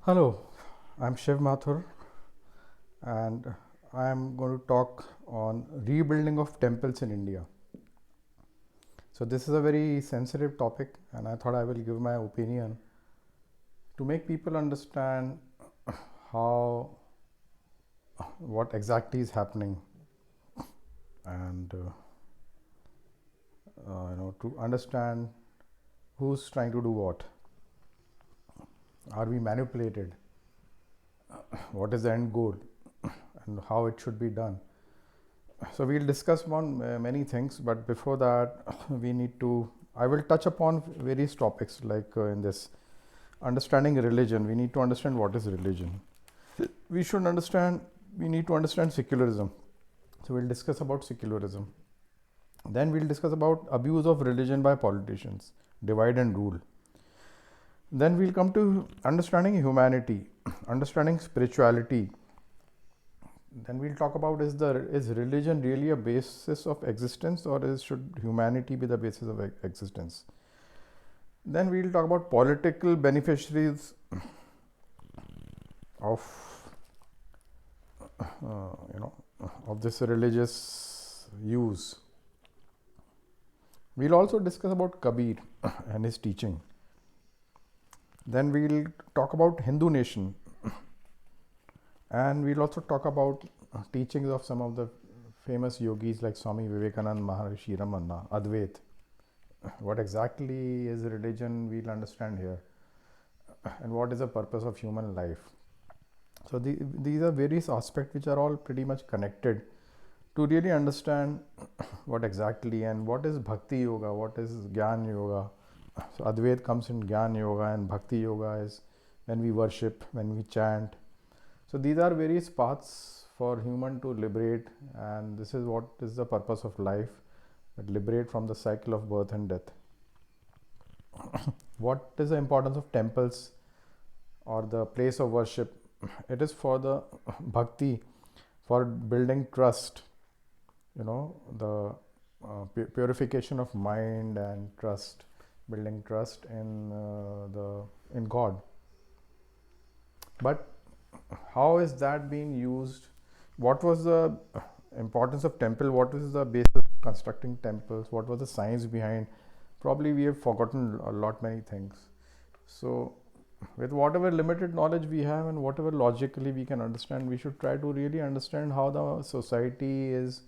Hello, I'm Shiv Mathur and I am going to talk on rebuilding of temples in India. So this is a very sensitive topic and I thought I will give my opinion to make people understand how what exactly is happening and to understand who's trying to do what. Are we manipulated? What is the end goal and how it should be done? So we'll discuss on many things, but before that, we need to. I will touch upon various topics like in this understanding religion. We need to understand what is religion. We should understand. We need to understand secularism. So we'll discuss about secularism. Then we'll discuss about abuse of religion by politicians, divide and rule. Then we'll come to understanding humanity, understanding spirituality. Then we'll talk about is religion really a basis of existence or should humanity be the basis of existence? Then we'll talk about political beneficiaries of of this religious use. We'll also discuss about Kabir and his teaching. Then we'll talk about Hindu nation, and we'll also talk about teachings of some of the famous yogis like Swami Vivekananda, Maharishi Ramana, Advait. What exactly is religion, we'll understand here, and what is the purpose of human life. So these are various aspects which are all pretty much connected to really understand what exactly and what is Bhakti Yoga, what is Gyan Yoga. So Advait comes in Gyan Yoga and Bhakti Yoga is when we worship, when we chant. So these are various paths for human to liberate, and this is what is the purpose of life, that liberate from the cycle of birth and death. What is the importance of temples or the place of worship? It is for the bhakti, for building trust, the purification of mind and trust, building trust in God. But how is that being used? What was the importance of temple? What is the basis of constructing temples? What was the science behind? Probably we have forgotten a lot many things. So with whatever limited knowledge we have and whatever logically we can understand, we should try to really understand how the society is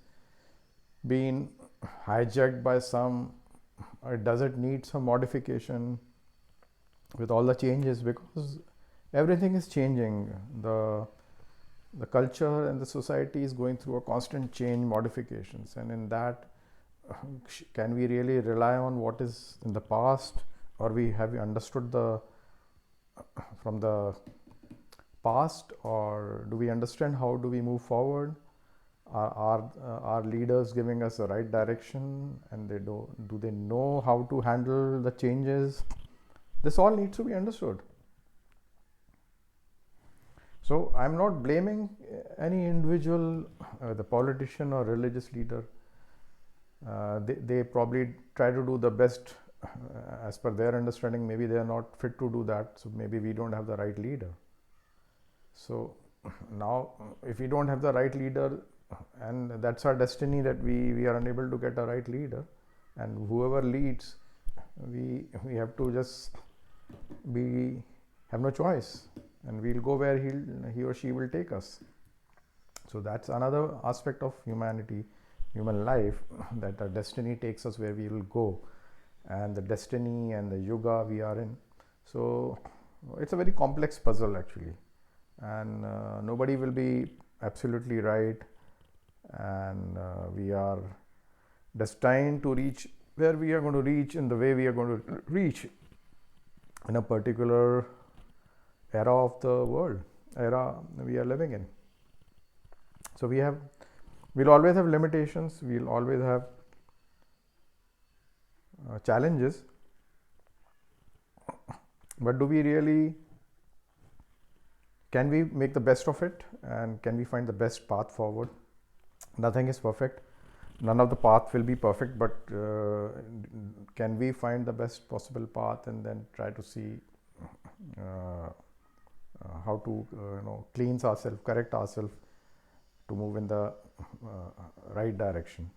being hijacked by some, or does it need some modification with all the changes, because everything is changing. The culture and the society is going through a constant change, modifications, and in that, can we really rely on what is in the past, or have we understood from the past, or do we understand how do we move forward? Are leaders giving us the right direction, and do they know how to handle the changes? This all needs to be understood. So I'm not blaming any individual, the politician or religious leader. They probably try to do the best as per their understanding. Maybe they are not fit to do that, so maybe we don't have the right leader. So now, if we don't have the right leader, and that's our destiny, that we are unable to get a right leader, and whoever leads, we have to just have no choice, and we'll go where he or she will take us. So that's another aspect of humanity, human life, that our destiny takes us where we will go, and the destiny and the yuga we are in. So it's a very complex puzzle actually, and nobody will be absolutely right, and we are destined to reach where we are going to reach in the way we are going to reach in a particular era of the world, era we are living in. So we'll always have limitations, we'll always have challenges, but can we make the best of it, and can we find the best path forward? Nothing is perfect, none of the path will be perfect, but can we find the best possible path and then try to see how to cleanse ourselves, correct ourselves to move in the right direction.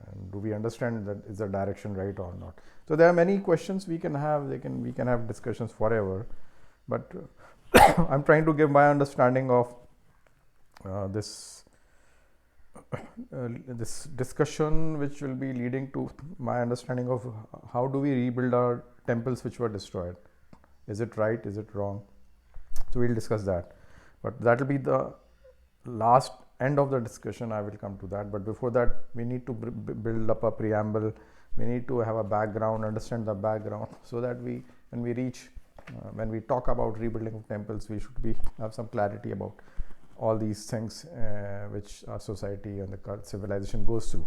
And do we understand that is the direction right or not? So there are many questions we can have. We can have discussions forever, but I'm trying to give my understanding of this discussion, which will be leading to my understanding of how do we rebuild our temples which were destroyed. Is it right? Is it wrong? So we'll discuss that, but that will be the last end of the discussion. I will come to that, but before that we need to build up a preamble. We need to have a background, understand the background, so that when we talk about rebuilding of temples, we should have some clarity about all these things which our society and the civilization goes through.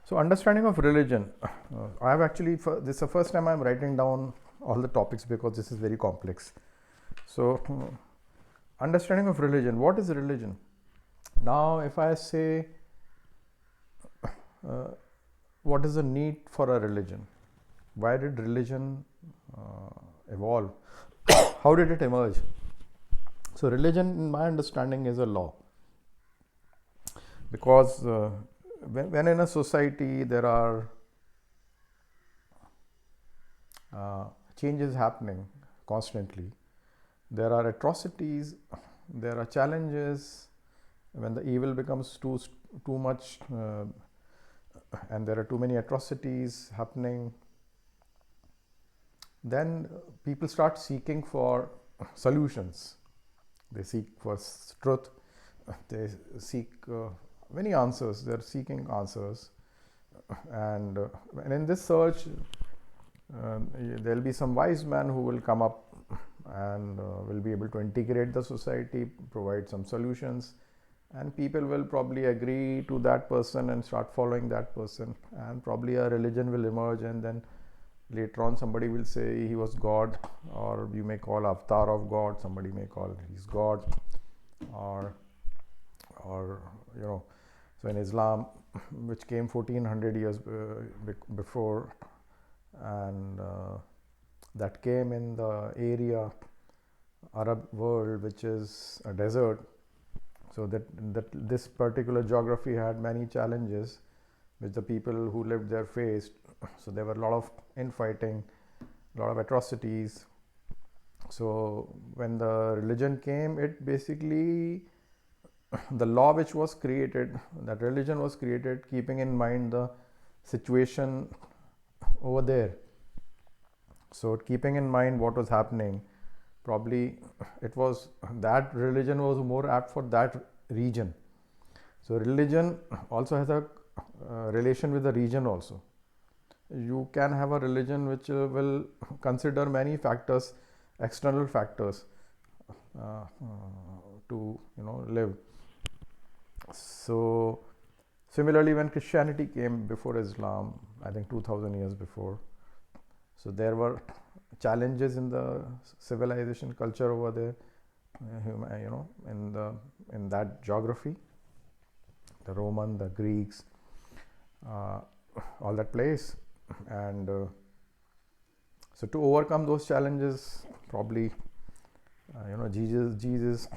So understanding of religion, I have actually, this is the first time I am writing down all the topics because this is very complex. So understanding of religion, what is religion? Now if I say what is the need for a religion? Why did religion evolve? How did it emerge? So religion, in my understanding, is a law, because when in a society there are changes happening constantly, there are atrocities, there are challenges. When the evil becomes too much and there are too many atrocities happening, then people start seeking for solutions. They seek for truth, they seek many answers, they are seeking answers, and in this search there will be some wise man who will come up and will be able to integrate the society, provide some solutions, and people will probably agree to that person and start following that person, and probably a religion will emerge, and then later on somebody will say he was God, or you may call avatar of God, somebody may call he's God, or so in Islam, which came 1400 years before, and that came in the area Arab world, which is a desert. So that this particular geography had many challenges which the people who lived there faced. So there were a lot of infighting, a lot of atrocities. So when the religion came, it basically, the law which was created, that religion was created keeping in mind the situation over there. So keeping in mind what was happening, probably it was that religion was more apt for that region. So religion also has a relation with the region also. You can have a religion which will consider many factors, external factors, to live. So similarly, when Christianity came before Islam, I think 2000 years before, so there were challenges in the civilization culture over there, in that geography, the Roman, the Greeks, all that place. And so to overcome those challenges, probably Jesus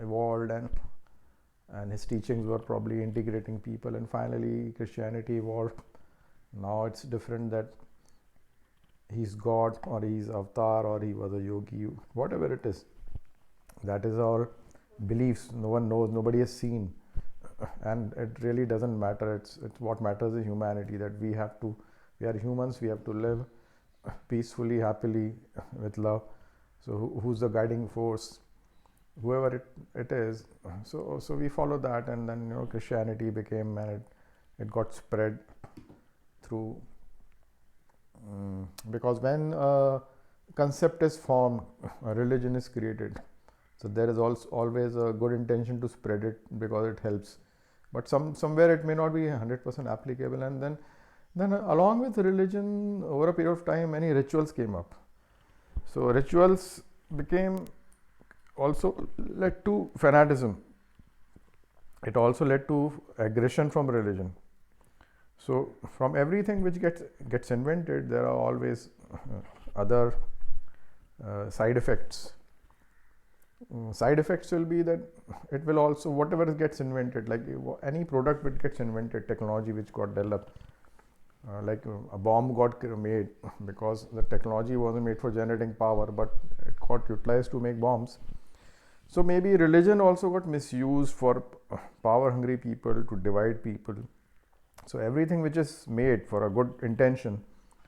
evolved, and his teachings were probably integrating people, and finally Christianity evolved. Now it's different, that he's God, or he's avatar, or he was a yogi, whatever it is. That is our beliefs. No one knows, nobody has seen, and it really doesn't matter. It's what matters is humanity, that we are humans, we have to live peacefully, happily, with love. So who's the guiding force? Whoever it is. So we follow that, and then Christianity became, and it got spread through, because when a concept is formed, a religion is created, so there is also always a good intention to spread it, because it helps, but somewhere it may not be 100% applicable. And then along with religion, over a period of time, many rituals came up. So rituals also led to fanatism. It also led to aggression from religion. So from everything which gets invented, there are always other side effects. Side effects will be that it will also, whatever gets invented, like any product which gets invented, technology which got developed, like a bomb got made because the technology wasn't made for generating power, but it got utilized to make bombs. So maybe religion also got misused for power hungry people, to divide people. So everything which is made for a good intention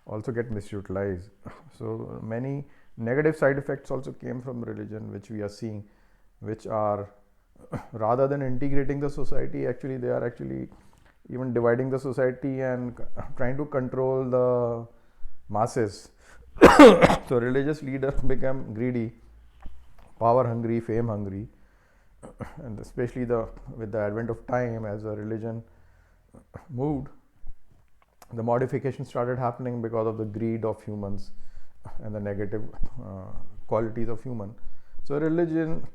also get misutilized. So many negative side effects also came from religion, which we are seeing, which are rather than integrating the society, actually they are actually even dividing the society and trying to control the masses. So religious leaders become greedy, power hungry, fame hungry, and especially with the advent of time, as the religion moved, the modification started happening because of the greed of humans and the negative qualities of human. So religion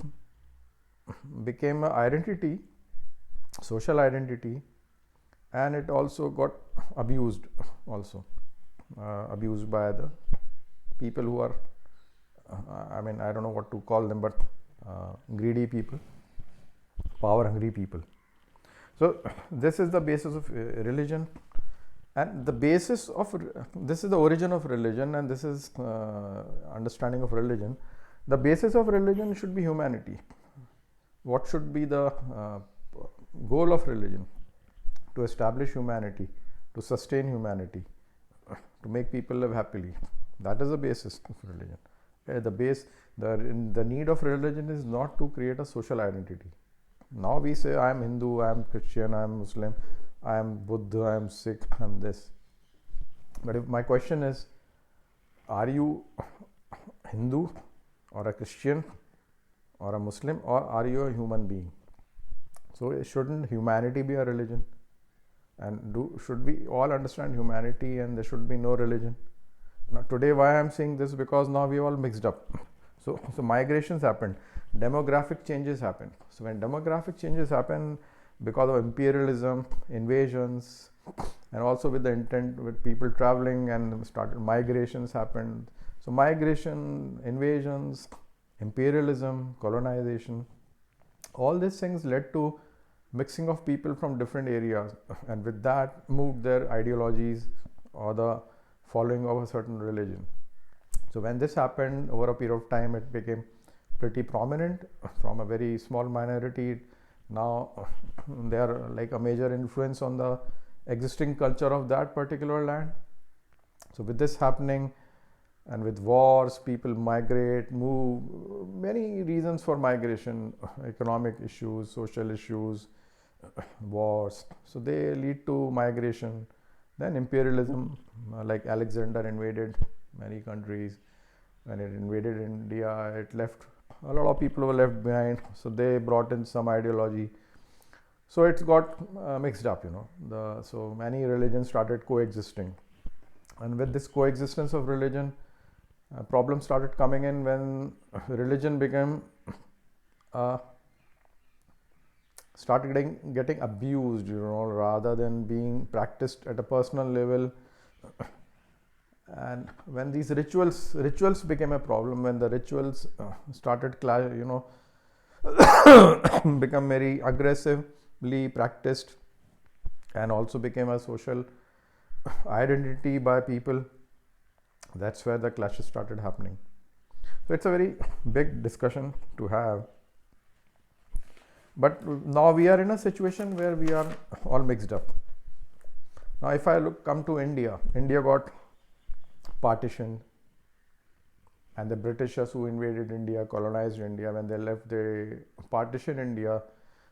became an identity, social identity, and it also got abused also, abused by the people who are, I don't know what to call them, but greedy people, power hungry people. So this is the basis of religion, and the basis of this is the origin of religion, and this is understanding of religion. The basis of religion should be humanity. What should be the goal of religion? To establish humanity, to sustain humanity, to make people live happily. That is the basis of religion. The need of religion is not to create a social identity. Now we say, I am Hindu, I am Christian, I am Muslim, I am Buddha, I am Sikh, I am this. But if my question is, are you Hindu or a Christian or a Muslim, or are you a human being? So shouldn't humanity be a religion? And should we all understand humanity and there should be no religion? Now today, why I am saying this, because now we all mixed up. So migrations happened, demographic changes happen. So when demographic changes happen because of imperialism, invasions, and also with the intent with people traveling, and started migrations happened. So migration, invasions, imperialism, colonization, all these things led to mixing of people from different areas, and with that moved their ideologies or the following of a certain religion. So when this happened over a period of time, it became pretty prominent from a very small minority. Now they are like a major influence on the existing culture of that particular land. So with this happening, and with wars, people migrate, move, many reasons for migration, economic issues, social issues, wars. So they lead to migration. Then imperialism, like Alexander invaded many countries. When it invaded India, it left, a lot of people were left behind. So they brought in some ideology. So it's got mixed up, so many religions started coexisting. And with this coexistence of religion, problems started coming in when religion became started getting abused, rather than being practiced at a personal level. And when these rituals became a problem, when the rituals started become very aggressively practiced, and also became a social identity by people, that's where the clashes started happening. So it's a very big discussion to have. But now we are in a situation where we are all mixed up. Now if I come to India got partitioned, and the Britishers who invaded India, colonized India, when they left, they partitioned India.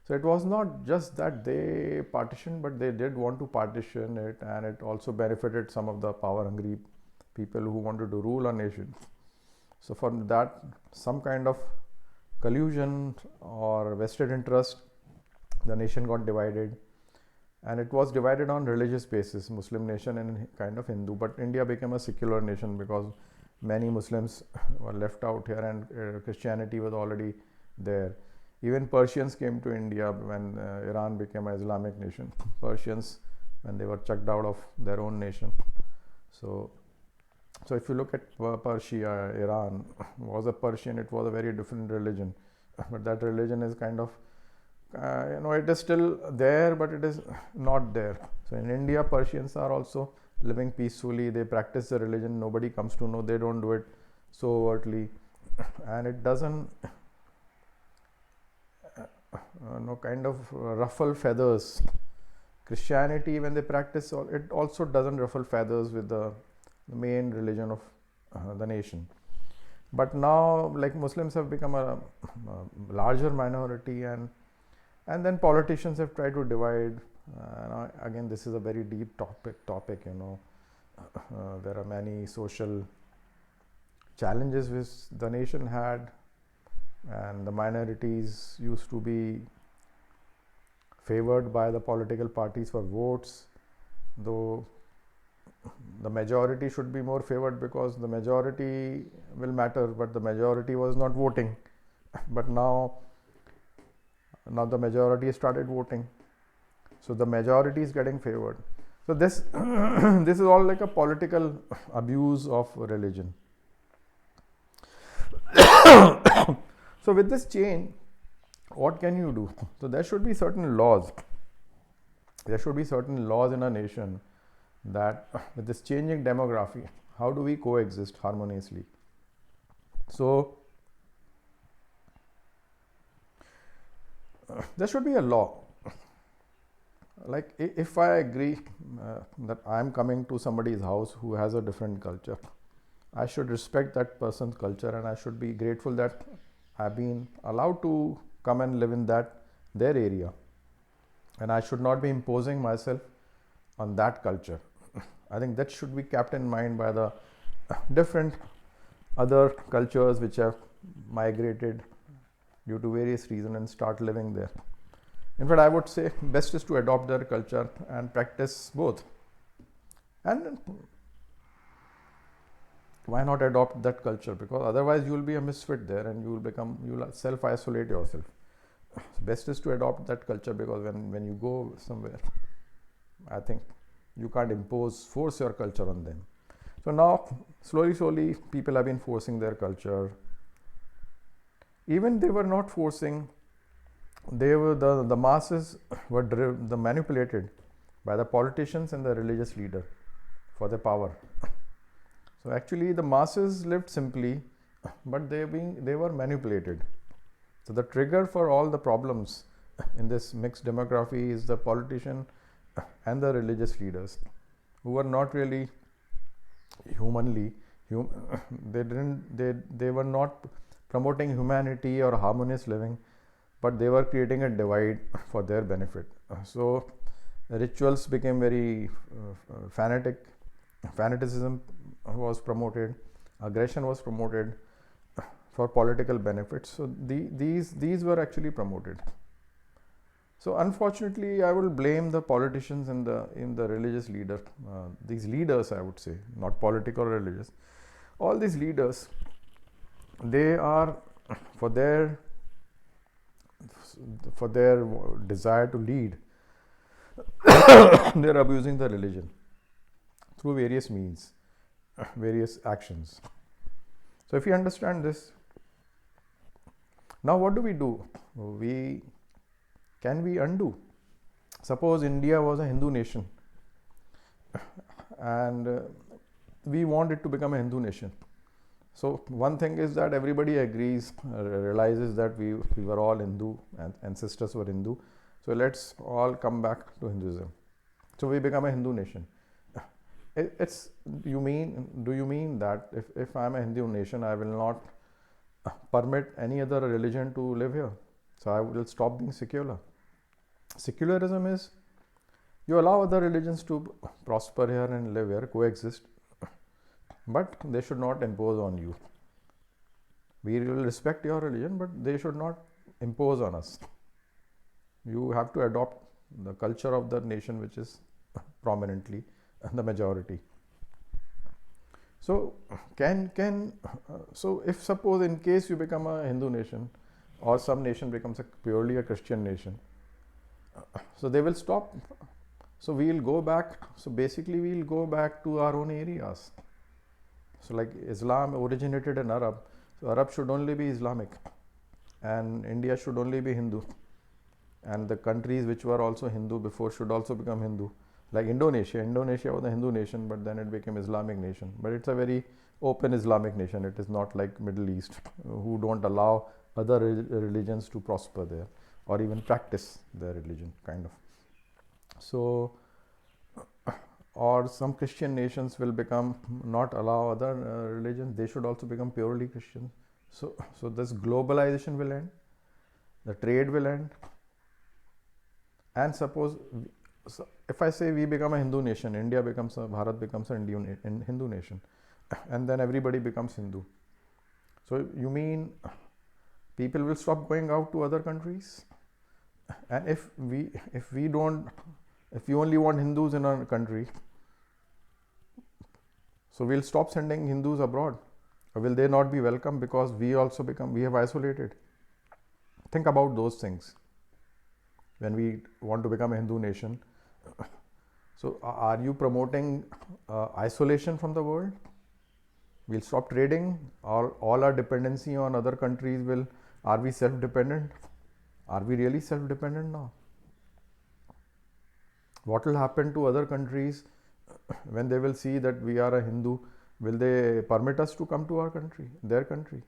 So it was not just that they partitioned, but they did want to partition it, and it also benefited some of the power hungry people who wanted to rule a nation. So for that, some kind of collusion or vested interest, the nation got divided, and it was divided on religious basis, Muslim nation and kind of Hindu. But India became a secular nation because many Muslims were left out here, and Christianity was already there. Even Persians came to India when Iran became an Islamic nation. Persians, when they were chucked out of their own nation. So So if you look at Persia, Iran was a Persian, it was a very different religion, but that religion is kind of it is still there, but it is not there. So in India, Persians are also living peacefully. They practice the religion. Nobody comes to know. They don't do it so overtly, and it doesn't kind of ruffle feathers. Christianity, when they practice, it also doesn't ruffle feathers with the main religion of the nation. But now, like, Muslims have become a larger minority, and then politicians have tried to divide. Again, this is a very deep topic. There are many social challenges which the nation had, and the minorities used to be favored by the political parties for votes, though the majority should be more favored because the majority will matter, but the majority was not voting. But now the majority started voting, so the majority is getting favored. So this this is all like a political abuse of religion. So with this change, what can you do? So there should be certain laws. There should be certain laws in a nation that with this changing demography, how do we coexist harmoniously? So there should be a law. Like, if I agree that I am coming to somebody's house who has a different culture, I should respect that person's culture, and I should be grateful that I've been allowed to come and live in their area, and I should not be imposing myself on that culture. I think that should be kept in mind by the different other cultures which have migrated due to various reasons and start living there. In fact, I would say best is to adopt their culture and practice both. And why not adopt that culture? Because otherwise you will be a misfit there, and you will self-isolate yourself. So best is to adopt that culture, because when you go somewhere, I think you can't force your culture on them. So now slowly people have been forcing their culture. Even they were not forcing, they were the masses were manipulated by the politicians and the religious leader for their power. So actually the masses lived simply, but they were manipulated. So the trigger for all the problems in this mixed demography is the politician and the religious leaders, who were not really they were not promoting humanity or harmonious living, but they were creating a divide for their benefit. So rituals became very fanaticism was promoted, aggression was promoted for political benefits. So these were actually promoted. So unfortunately, I will blame the politicians and the religious leader. These leaders, I would say, not political or religious. All these leaders, they are for their desire to lead, they are abusing the religion through various means, various actions. So if you understand this, now what do? Can we undo? Suppose India was a Hindu nation, and we want it to become a Hindu nation. So one thing is that everybody agrees, realizes that we were all Hindu, and ancestors were Hindu. So let's all come back to Hinduism. So we become a Hindu nation. Do you mean that if I'm a Hindu nation, I will not permit any other religion to live here? So I will stop being secular. Secularism is you allow other religions to prosper here and live here, coexist, but they should not impose on you. We will respect your religion, but they should not impose on us. You have to adopt the culture of the nation, which is prominently the majority. So so if suppose in case you become a Hindu nation, or some nation becomes purely a Christian nation, so they will stop. So we will go back. So basically we will go back to our own areas. So like Islam originated in Arab, so Arab should only be Islamic, and India should only be Hindu, and the countries which were also Hindu before should also become Hindu. Like Indonesia was a Hindu nation, but then it became Islamic nation. But it's a very open Islamic nation. It is not like Middle East, who don't allow other religions to prosper there or even practice their religion, kind of. So, or some Christian nations will become not allow other religions. They should also become purely Christian. So this globalization will end. The trade will end. And suppose, so if I say we become a Hindu nation, Bharat becomes a Hindu nation, and then everybody becomes Hindu. So you mean people will stop going out to other countries? And if we only want Hindus in our country, so we'll stop sending Hindus abroad. Or will they not be welcome because we have isolated? Think about those things when we want to become a Hindu nation. So are you promoting isolation from the world? We'll stop trading, or all our dependency on other countries are we self-dependent? Are we really self-dependent now? What will happen to other countries when they will see that we are a Hindu? Will they permit us to come to our country, their country?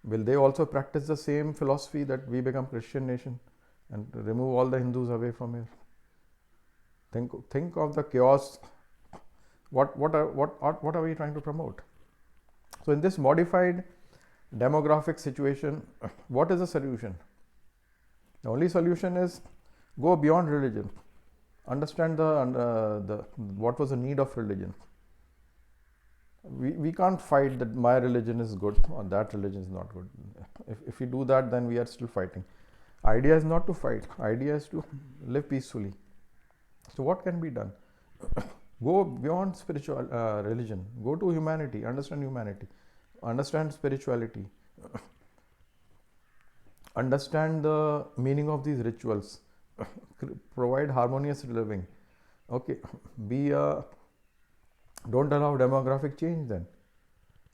Will they also practice the same philosophy that we become Christian nation and remove all the Hindus away from here? Think of the chaos. What are we trying to promote? So in this modified demographic situation, what is the solution? The only solution is go beyond religion. Understand what was the need of religion. We can't fight that my religion is good or that religion is not good. If we do that, then we are still fighting. Idea is not to fight. Idea is to live peacefully. So what can be done? Go beyond spiritual religion. Go to humanity. Understand spirituality. Understand the meaning of these rituals. Provide harmonious living. Okay, don't allow demographic change then.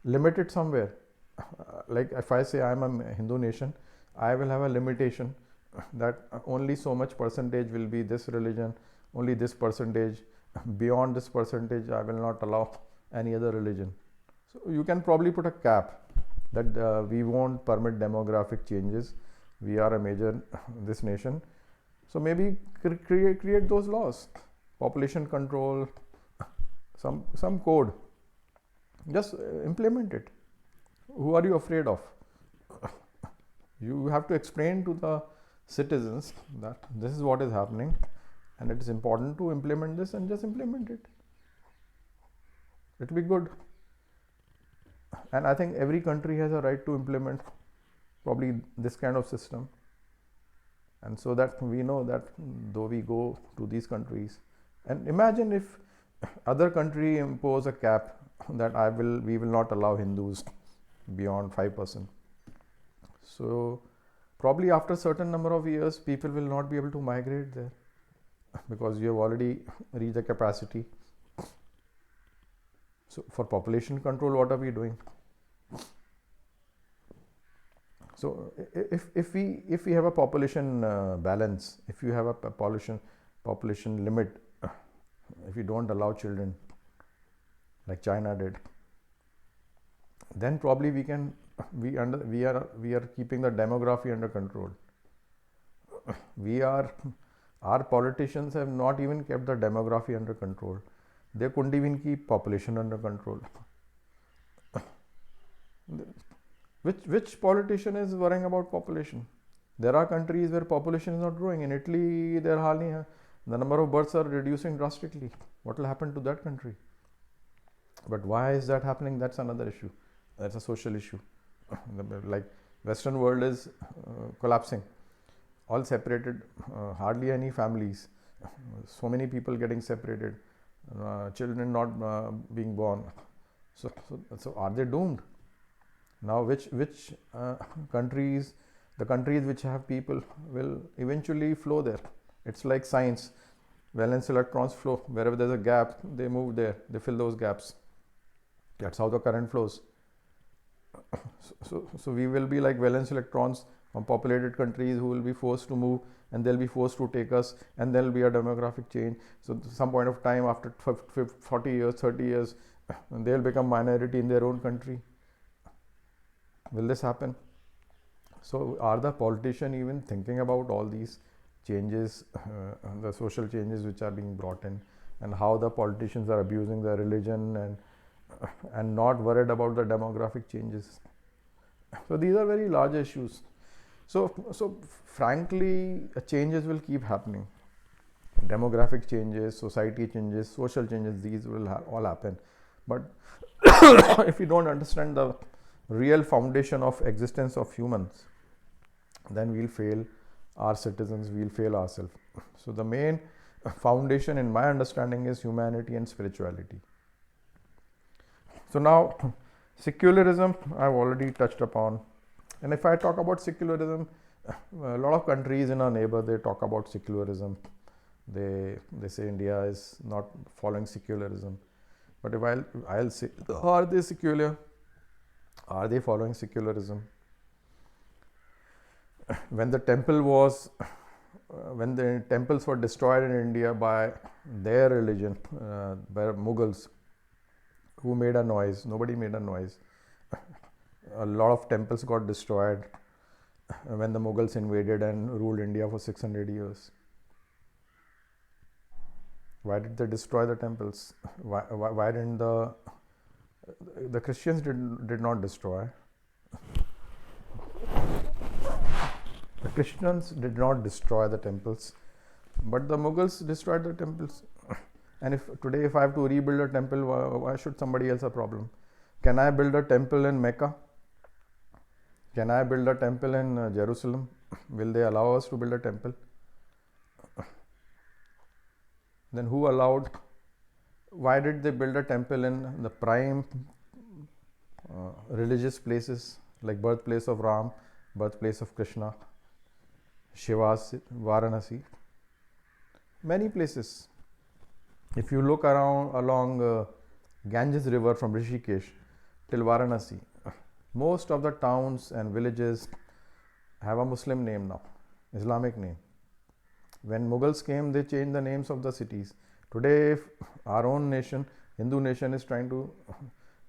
Limit it somewhere. Like if I say I am a Hindu nation, I will have a limitation that only so much percentage will be this religion, only this percentage. Beyond this percentage, I will not allow any other religion. So you can probably put a cap that we won't permit demographic changes. We are a major this nation. So maybe create those laws, population control, some code. Just implement it. Who are you afraid of? You have to explain to the citizens that this is what is happening, and it is important to implement this, and just implement it. It will be good. And I think every country has a right to implement probably this kind of system. And so that we know that though we go to these countries, and imagine if other country impose a cap that we will not allow Hindus beyond 5%. So probably after a certain number of years, people will not be able to migrate there because you have already reached the capacity. So for population control, what are we doing? So if we have a population balance, if you have a population limit, if you don't allow children like China did, then probably we are keeping the demography under control. Our politicians have not even kept the demography under control. They couldn't even keep population under control. Which politician is worrying about population? There are countries where population is not growing. In Italy, the number of births are reducing drastically. What will happen to that country? But why is that happening? That's another issue. That's a social issue. Like Western world is collapsing. All separated, hardly any families. So many people getting separated. Children not being born. So are they doomed? Now which countries, the countries which have people will eventually flow there. It's like science. valence electrons flow. Wherever there's a gap, they move there, they fill those gaps. That's how the current flows. So we will be like valence electrons from populated countries who will be forced to move, and they'll be forced to take us, and there'll be a demographic change. So some point of time after 40 years, 30 years, they'll become minority in their own country. Will this happen? So are the politicians even thinking about all these changes, the social changes which are being brought in, and how the politicians are abusing the religion and not worried about the demographic changes? So these are very large issues. So frankly, changes will keep happening. Demographic changes, society changes, social changes, these will all happen. But if we don't understand the real foundation of existence of humans, then we'll fail our citizens, we'll fail ourselves. So the main foundation in my understanding is humanity and spirituality. So now secularism I've already touched upon. And if I talk about secularism, a lot of countries in our neighbor, they talk about secularism. They say India is not following secularism. But if I'll say, are they secular? Are they following secularism? When the temples were destroyed in India by their religion, by Mughals, who made a noise? Nobody made a noise. A lot of temples got destroyed when the Mughals invaded and ruled India for 600 years. Why did they destroy the temples? Why didn't the Christians did not destroy? The Christians did not destroy the temples, but the Mughals destroyed the temples. And if I have to rebuild a temple, why should somebody else have a problem? Can I build a temple in Mecca? Can I build a temple in Jerusalem? Will they allow us to build a temple? Then who allowed? Why did they build a temple in the prime religious places, like birthplace of Ram, birthplace of Krishna, Shiva's Varanasi? Many places. If you look along Ganges river from Rishikesh till Varanasi, most of the towns and villages have a Muslim name now, Islamic name. When Mughals came, they changed the names of the cities. Today, if our own nation, Hindu nation, is trying to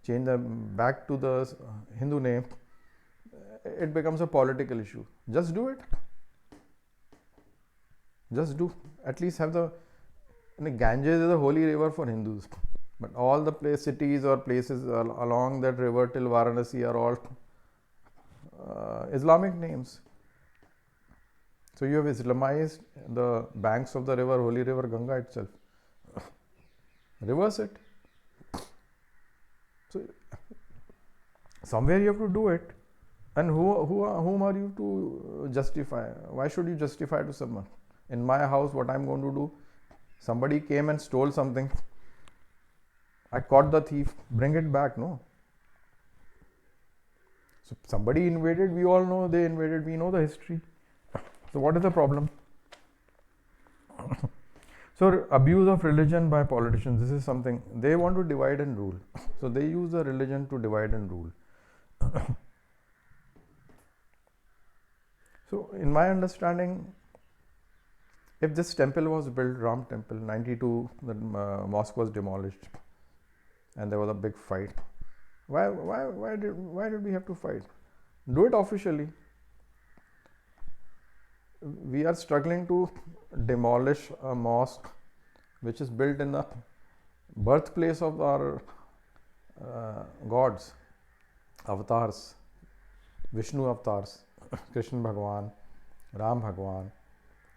change them back to the Hindu name, it becomes a political issue. Just do it. Just do. At least have Ganges is a holy river for Hindus. But all the cities or places along that river till Varanasi are all Islamic names. So you have Islamized the banks of the river, holy river Ganga itself. Reverse it. So somewhere you have to do it. And whom are you to justify? Why should you justify to someone? In my house, what I'm going to do? Somebody came and stole something. I caught the thief. Bring it back, no? So somebody invaded. We all know they invaded. We know the history. So what is the problem? So abuse of religion by politicians. This is something they want to divide and rule. So they use the religion to divide and rule. So in my understanding, if this temple was built, Ram temple, 92, the mosque was demolished, and there was a big fight. Why did we have to fight? Do it officially. We are struggling to demolish a mosque which is built in the birthplace of our gods, avatars, Vishnu avatars, Krishna Bhagwan, Ram Bhagwan.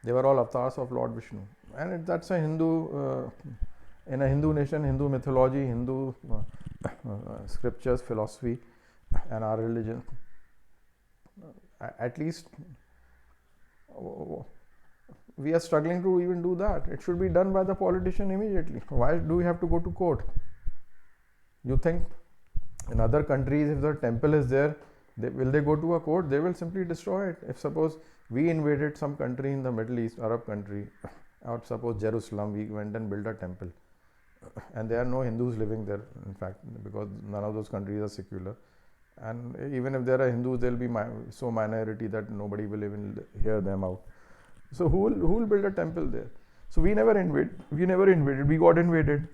They were all avatars of Lord Vishnu, and that's a Hindu, in a Hindu nation, Hindu mythology, Hindu scriptures, philosophy, and our religion. At least we are struggling to even do that. It should be done by the politician immediately. Why do we have to go to court? You think in other countries, if the temple is there, will they go to a court? They will simply destroy it. If suppose we invaded some country in the Middle East, Arab country, Or suppose Jerusalem, we went and built a temple, and there are no Hindus living there, in fact, because none of those countries are secular. And even if there are Hindus, they'll be so minority that nobody will even hear them out. So who will build a temple there? So we never invaded. We got invaded.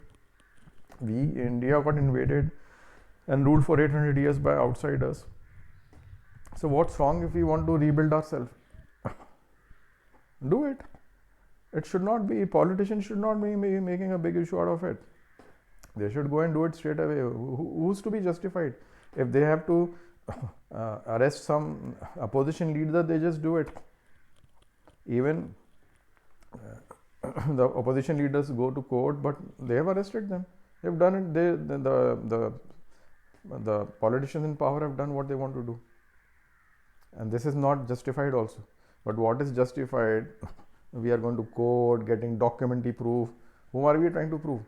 India got invaded and ruled for 800 years by outsiders. So what's wrong if we want to rebuild ourselves? Do it. It should not be, politicians should not be making a big issue out of it. They should go and do it straight away. Who's to be justified? If they have to arrest some opposition leader, they just do it. Even the opposition leaders go to court, but they have arrested them. They've done it. The politicians in power have done what they want to do. And this is not justified also. But what is justified? We are going to court, getting documentary proof. Whom are we trying to prove?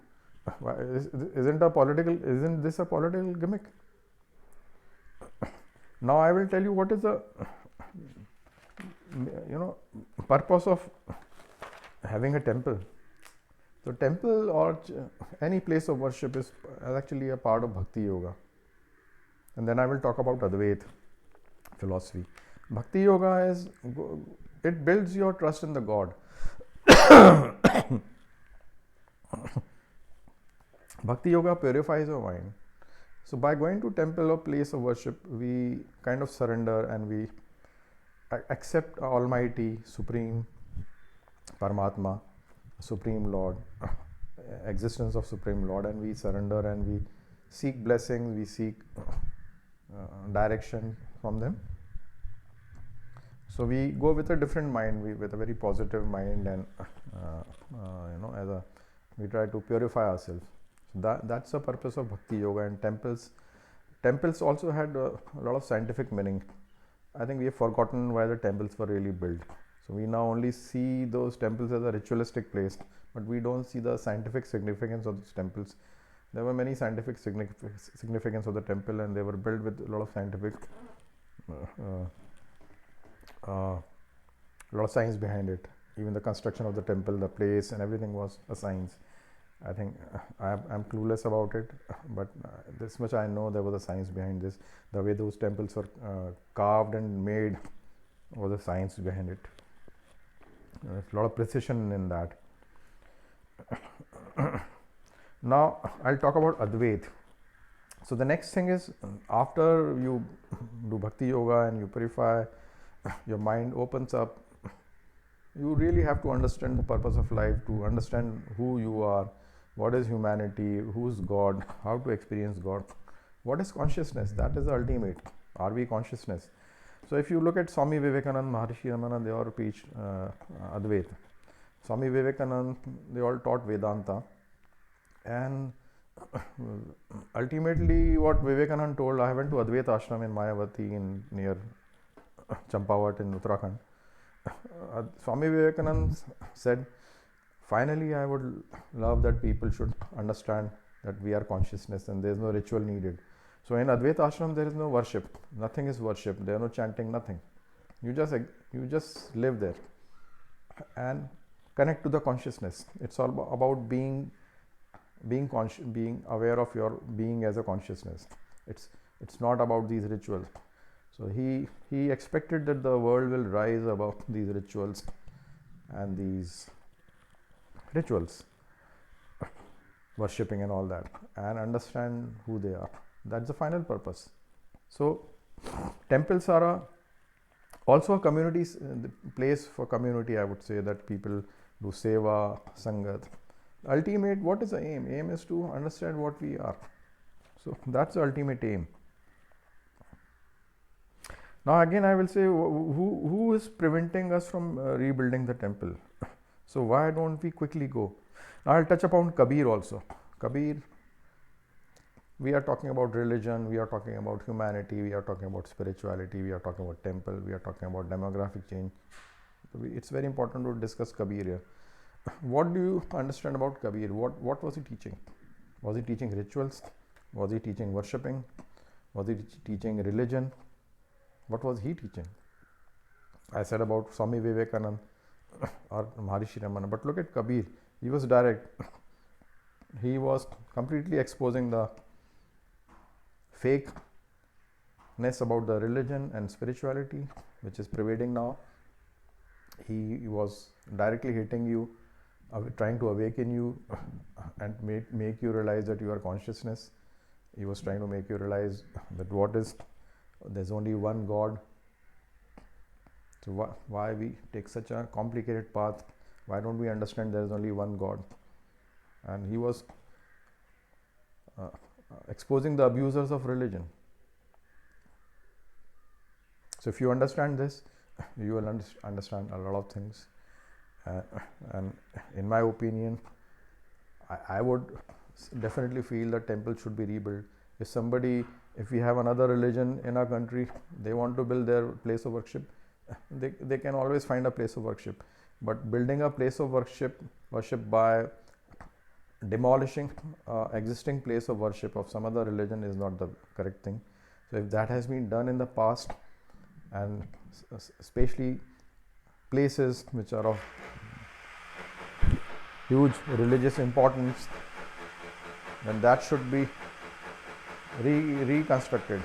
Isn't this a political gimmick? Now I will tell you what is the purpose of having a temple. So temple or any place of worship is actually a part of Bhakti Yoga. And then I will talk about Advaita philosophy. Bhakti Yoga it builds your trust in the God. Bhakti Yoga purifies your mind. So by going to temple or place of worship, we kind of surrender and we accept Almighty, Supreme Paramatma, Supreme Lord, existence of Supreme Lord, and we surrender and we seek blessings, we seek direction from them. So we go with a different mind, with a very positive mind, and we try to purify ourselves. So that's the purpose of Bhakti Yoga. And temples also had a lot of scientific meaning. I think we have forgotten why the temples were really built. So we now only see those temples as a ritualistic place, but we don't see the scientific significance of those temples. There were many scientific significance of the temple, and they were built with a lot of scientific a lot of science behind it. Even the construction of the temple, the place, and everything was a science. I think I'm clueless about it, but this much I know, there was a science behind this. The way those temples were carved and made was a science behind it. There's a lot of precision in that. Now I'll talk about Advaita. So the next thing is, after you do Bhakti Yoga and you purify, your mind opens up, you really have to understand the purpose of life, to understand who you are, what is humanity, who's God, how to experience God, what is consciousness. That is the ultimate. Are we consciousness? So if you look at Swami Vivekananda, Maharishi Ramana, they all preached Advaita. Swami Vivekananda, they all taught Vedanta, and ultimately what Vivekananda told, I went to Advaita Ashram in Mayavati near Champawat in Uttarakhand. Swami Vivekananda said, finally I would love that people should understand that we are consciousness and there is no ritual needed. So in Advaita Ashram there is no worship, nothing is worship, there is no chanting, nothing. You just live there and connect to the consciousness. It's all about being aware of your being as a consciousness. It's not about these rituals. So he expected that the world will rise above these rituals and these worshipping and all that, and understand who they are. That's the final purpose. So temples are also a community place for community. I would say that people do seva, sangat. Ultimate, what is the aim? Aim is to understand what we are. So that's the ultimate aim. Now again I will say, who is preventing us from rebuilding the temple? So why don't we quickly go? Now I'll touch upon Kabir also. Kabir, we are talking about religion, we are talking about humanity, we are talking about spirituality, we are talking about temple, we are talking about demographic change. It's very important to discuss Kabir here. What do you understand about Kabir? What was he teaching? Was he teaching rituals? Was he teaching worshipping? Was he teaching religion? What was he teaching? I said about Swami Vivekananda. or Maharishi Ramana. But look at Kabir, he was direct. He was completely exposing the fakeness about the religion and spirituality which is pervading now. He was directly hitting you, trying to awaken you and make you realize that you are consciousness. He was trying to make you realize that there's only one God. So why we take such a complicated path? Why don't we understand there is only one God? And he was exposing the abusers of religion. So if you understand this, you will understand a lot of things. And in my opinion, I would definitely feel that temple should be rebuilt. If we have another religion in our country, they want to build their place of worship, they can always find a place of worship. But building a place of worship by demolishing existing place of worship of some other religion is not the correct thing. So if that has been done in the past, and especially places which are of huge religious importance, then that should be reconstructed.